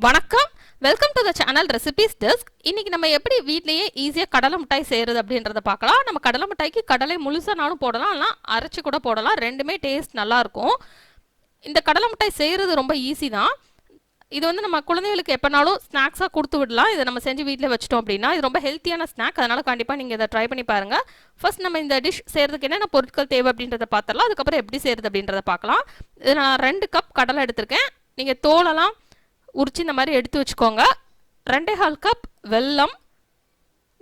வணக்கம், welcome to the channel recipes desk. இன்னைக்கு நம்ம எப்படி வீட்லயே ஈஸியாக கடலை மிட்டாய் செய்கிறது அப்படின்றத பார்க்கலாம். நம்ம கடலை மிட்டாய்க்கு கடலை முழுசானாலும் போடலாம், இல்லைனா அரைச்சி கூட போடலாம். ரெண்டுமே டேஸ்ட் நல்லாயிருக்கும். இந்த கடலை மிட்டாய் செய்கிறது ரொம்ப ஈஸி தான். இது வந்து நம்ம குழந்தைகளுக்கு எப்போனாலும் ஸ்நாக்ஸாக கொடுத்து விடலாம். இதை நம்ம செஞ்சு வீட்டில் வச்சிட்டோம் அப்படின்னா இது ரொம்ப ஹெல்த்தியான ஸ்நாக். அதனால் கண்டிப்பாக நீங்கள் இதை ட்ரை பண்ணி பாருங்கள். ஃபர்ஸ்ட் நம்ம இந்த டிஷ் செய்கிறதுக்கு என்னென்ன பொருட்கள் தேவை அப்படின்றத பார்த்துடலாம். அதுக்கப்புறம் எப்படி செய்கிறது அப்படின்றத பார்க்கலாம். இது நான் 2 கப் கடலை எடுத்திருக்கேன். நீங்கள் தோலெல்லாம் உரிச்சு இந்த மாதிரி எடுத்து வச்சுக்கோங்க. 2.25 கப் வெல்லம்.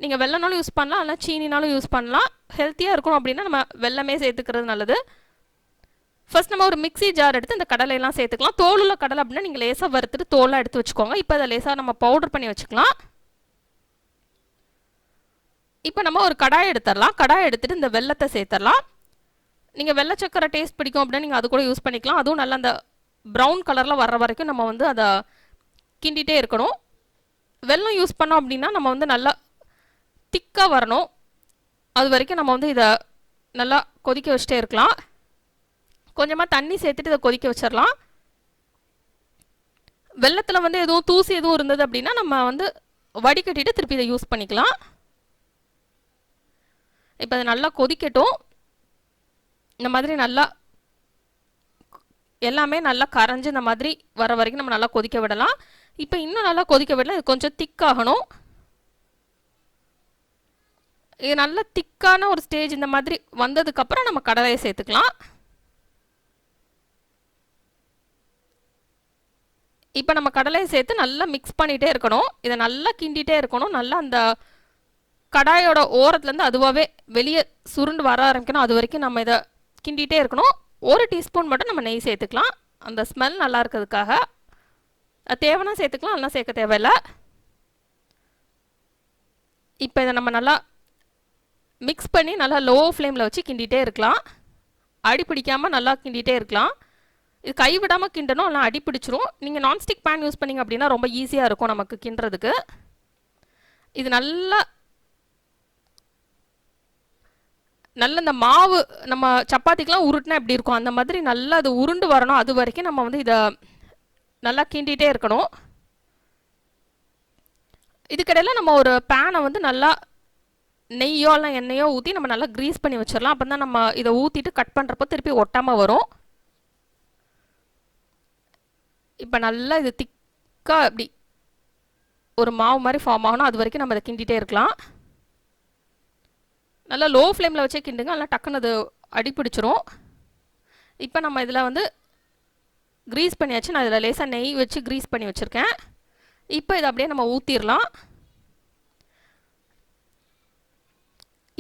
நீங்கள் வெல்லம்னாலும் யூஸ் பண்ணலாம், இல்லை சீனினாலும் யூஸ் பண்ணலாம். ஹெல்த்தியாக இருக்கணும் அப்படின்னா நம்ம வெல்லமே சேர்த்துக்கிறது நல்லது. ஃபர்ஸ்ட் நம்ம ஒரு மிக்ஸி ஜார் எடுத்து இந்த கடலையெல்லாம் சேர்த்துக்கலாம். தோலுள்ள கடலை அப்படின்னா நீங்கள் லேசாக வறுத்துட்டு தோலாக எடுத்து வச்சுக்கோங்க. இப்போ அதை லேசாக நம்ம பவுடர் பண்ணி வச்சுக்கலாம். இப்போ நம்ம ஒரு கடாய் எடுத்துடலாம். கடாய் எடுத்துகிட்டு இந்த வெல்லத்தை சேர்த்துடலாம். நீங்கள் வெள்ளை சக்கரை டேஸ்ட் பிடிக்கும் அப்படின்னா நீங்கள் அது கூட யூஸ் பண்ணிக்கலாம். அதுவும் நல்லா அந்த ப்ரௌன் கலரில் வர்ற வரைக்கும் நம்ம வந்து அதை கிண்டிகிட்டே இருக்கணும். வெல்லம் யூஸ் பண்ணோம் அப்படின்னா நம்ம வந்து நல்லா திக்காக வரணும். அது வரைக்கும் நம்ம வந்து இதை நல்லா கொதிக்க வச்சுட்டே இருக்கலாம். கொஞ்சமாக தண்ணி சேர்த்துட்டு இதை கொதிக்க வச்சிடலாம். வெல்லத்தில் வந்து எதுவும் தூசி எதுவும் இருந்தது அப்படின்னா நம்ம வந்து வடிகட்டிட்டு திருப்பி இதை யூஸ் பண்ணிக்கலாம். இப்போ அது நல்லா கொதிக்கட்டும். இந்த மாதிரி நல்லா எல்லாமே நல்லா கரைஞ்சி இந்த மாதிரி வர வரைக்கும் நம்ம நல்லா கொதிக்க விடலாம். இப்போ இன்னும் நல்லா கொதிக்க விடலாம். இது கொஞ்சம் திக்காகணும். இது நல்லா திக்கான ஒரு ஸ்டேஜ் இந்த மாதிரி வந்ததுக்கப்புறம் நம்ம கடலையை சேர்த்துக்கலாம். இப்போ நம்ம கடலையை சேர்த்து நல்லா மிக்ஸ் பண்ணிகிட்டே இருக்கணும். இதை நல்லா கிண்டிகிட்டே இருக்கணும். நல்லா அந்த கடாயோட ஓரத்துலேருந்து அதுவாகவே வெளியே சுருண்டு வர ஆரம்பிக்கணும். அது வரைக்கும் நம்ம இதை கிண்டிகிட்டே இருக்கணும். 1 டீஸ்பூன் மட்டும் நம்ம நெய் சேர்த்துக்கலாம். அந்த ஸ்மெல் நல்லா இருக்கிறதுக்காக. தேவைன்னா சேர்த்துக்கலாம், அதெல்லாம் சேர்க்க தேவையில்லை. இப்போ இதை நம்ம நல்லா மிக்ஸ் பண்ணி நல்லா லோ ஃப்ளேமில் வச்சு கிண்டிகிட்டே இருக்கலாம். அடி பிடிக்காமல் நல்லா கிண்டிகிட்டே இருக்கலாம். இது கைவிடாமல் கிண்டணும், எல்லாம் அடி பிடிச்சிரும். நீங்கள் நான்ஸ்டிக் பேன் யூஸ் பண்ணிங்க அப்படின்னா ரொம்ப ஈஸியாக இருக்கும் நமக்கு கிண்டுறதுக்கு. இது நல்லா இந்த மாவு நம்ம சப்பாத்திக்கெலாம் உருட்டினா எப்படி இருக்கும் அந்த மாதிரி நல்லா அது உருண்டு வரணும். அது வரைக்கும் நம்ம வந்து இதை நல்லா கிண்டிகிட்டே இருக்கணும். இதுக்கிடையில் நம்ம ஒரு பேனை வந்து நல்லா நெய்யோ இல்லை எண்ணெயோ ஊற்றி நம்ம நல்லா க்ரீஸ் பண்ணி வச்சிடலாம். அப்போ தான் நம்ம இதை ஊற்றிட்டு கட் பண்ணுறப்போ திருப்பி ஒட்டாமல் வரும். இப்போ நல்லா இது திக்காக அப்படி ஒரு மாவு மாதிரி ஃபார்ம் ஆகணும். அது வரைக்கும் நம்ம இதை கிண்டிகிட்டே இருக்கலாம். நல்லா லோ ஃப்ளேமில் வச்சே கிண்டுங்க, நல்லா டக்குன்னு அது அடி பிடிச்சிரும். இப்போ நம்ம இதில் வந்து க்ரீஸ் பண்ணியாச்சு. நான் இதில் லேசாக நெய் வச்சு க்ரீஸ் பண்ணி வச்சுருக்கேன். இப்போ இதை அப்படியே நம்ம ஊற்றிடலாம்.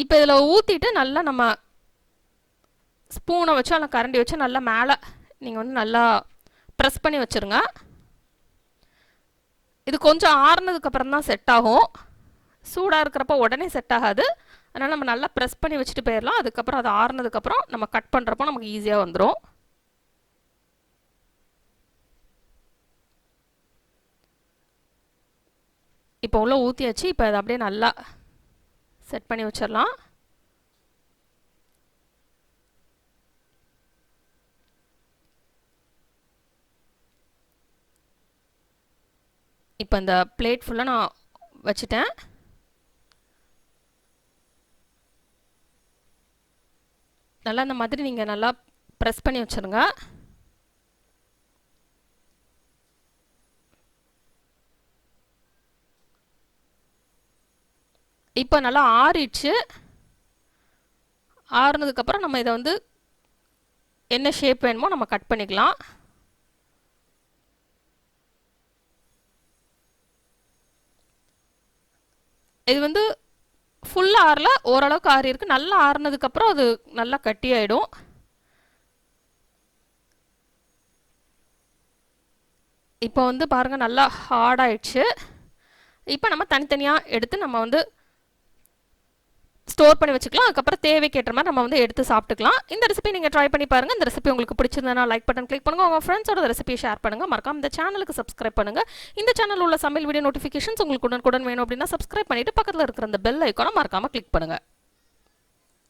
இப்போ இதில் ஊற்றிட்டு நல்லா நம்ம ஸ்பூனை வச்சு நல்லா கரண்டி வச்சு நல்லா மேலே நீங்கள் வந்து நல்லா ப்ரெஸ் பண்ணி வச்சுருங்க. இது கொஞ்சம் ஆறுனதுக்கப்புறம் தான் செட் ஆகும். சூடாக இருக்கிறப்ப உடனே செட் ஆகாது. அதனால் நம்ம நல்லா ப்ரெஸ் பண்ணி வச்சுட்டு போயிடலாம். அதுக்கப்புறம் அது ஆறுனதுக்கப்புறம் நம்ம கட் பண்ணுறப்போ நமக்கு ஈஸியாக வந்துடும். இப்போ உள்ள ஊற்றியாச்சு. இப்போ அதை அப்படியே நல்லா செட் பண்ணி வச்சிடலாம். இப்போ இந்த பிளேட் ஃபுல்லாக நான் வச்சுட்டேன். நல்லா இந்த மாதிரி நீங்கள் நல்லா ப்ரெஸ் பண்ணி வச்சுருங்க. இப்போ நல்லா ஆறிடுச்சு. ஆறுனதுக்கப்புறம் நம்ம இதை வந்து என்ன ஷேப் வேணுமோ நம்ம கட் பண்ணிக்கலாம். இது வந்து ஃபுல்லாக ஆறல, ஓரளவுக்கு ஆறி இருக்குது. நல்லா ஆறுனதுக்கப்புறம் அது நல்லா கட்டியாயிடும். இப்போ வந்து பாருங்கள் நல்லா ஹார்டாயிடுச்சு. இப்போ நம்ம தனித்தனியாக எடுத்து நம்ம வந்து ஸ்டோர் பண்ணி வச்சுக்கலாம். அதுக்கப்புறம் தேவைக்கேற்ற மாதிரி நம்ம வந்து எடுத்து சாப்பிட்டுக்கலாம். இந்த ரெசிபி நீங்கள் ட்ரை பண்ணி பாருங்கள். இந்த ரெசிபி உங்களுக்கு பிடிச்சிருந்தா லைக் பட்டன் கிளிக் பண்ணுங்கள். உங்கள் ஃப்ரெண்ட்ஸோட ரெசிபியை ஷேர் பண்ணுங்கள். மறக்காம இந்த சேனலுக்கு சப்ஸ்கிரைப் பண்ணுங்கள். இந்த சேனல் உள்ள சமையல் வீடியோ நோட்டிஃபிகேஷன்ஸ் உங்களுக்கு உடனுக்குடன் வேணும் அப்படின்னா சப்ஸ்கிரைப் பண்ணிவிட்டு பக்கத்தில் இருக்கிற அந்த பெல் ஐக்கானை மறக்காமல் கிளிக் பண்ணுங்கள்.